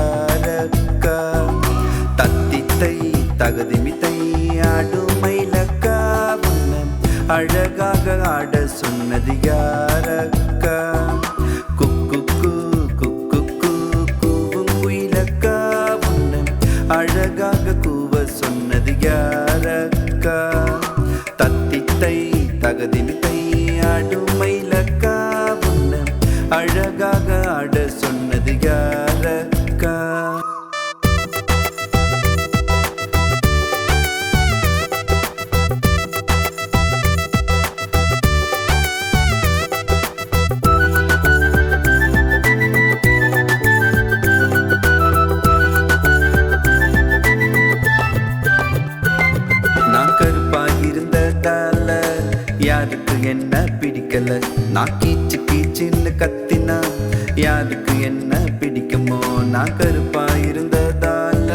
யாரக்கா தத்தித்தை தகுதிமித்தை அடுமைலக்கா உன்னை அழகாக ஆட சொன்னது யாரக்கா குக்கு குக்கு கூவும் குயிலக்கா உன்னை அழகாக கூவ சொன்னது யாரக்கா தத்தித்தை தகுதிமித்தை அடுமைலக்கா உன்னை அழகாக ஆட சொன்னது யாரக்கா நான் கருப்பாயிருந்ததால யாருக்கு என்ன பிடிக்கல நான் கீச்சு கீச்சுன்னு கத்தினா யாருக்கு என்ன பிடிக்குமோ நான் கருப்பாயிருந்ததால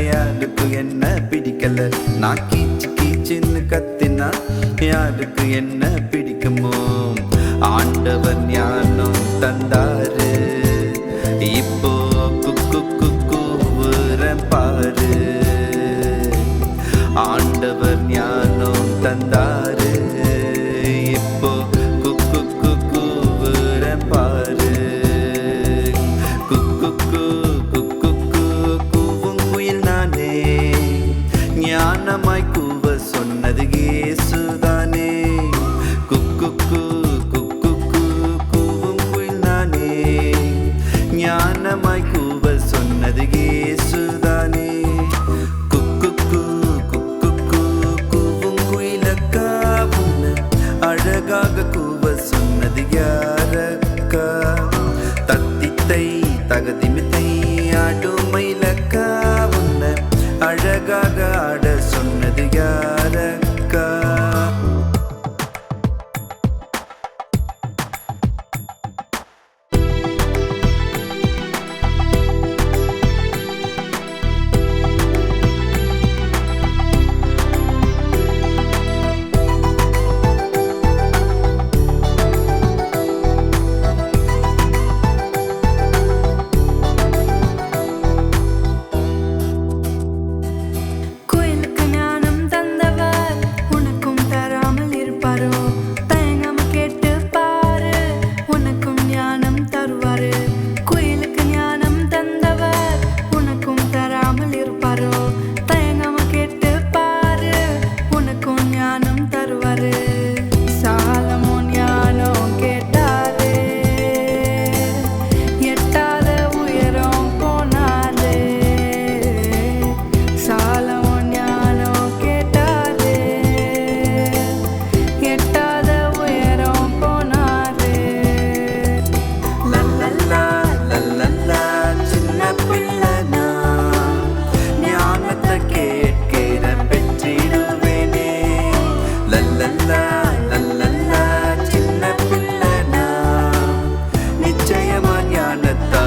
யாருக்கு என்ன பிடிக்கல நான் கீச்சு கீச்சுன்னு கத்தினா யாருக்கு என்ன பிடிக்குமோ ஆண்டவர் ஞானம் தந்தாரு இப்போ குக்கு கூவுறேன் பாரு ஆண்டவர் ஞானம் தந்தாரு இப்போ குக்கு கூவுறேன் பாரு குக்கு கூவும் குயில் நானே ஞானமாய் கூவ சொன்னது இயேசுதானே குக்கு கூவும் குயில் நானே ஞானமாய் கூவ சொன்னது இயேசுதானே அழகாக கூவ சொன்னது யாரக்கா தத்தித்தை தகுதிமித்தை அடுமைலக்கா உன்னை அழகாக ஆட சொன்னது யாரக்கா சின்ன பிள்ளை நான் நிச்சயமா ஞானத்தா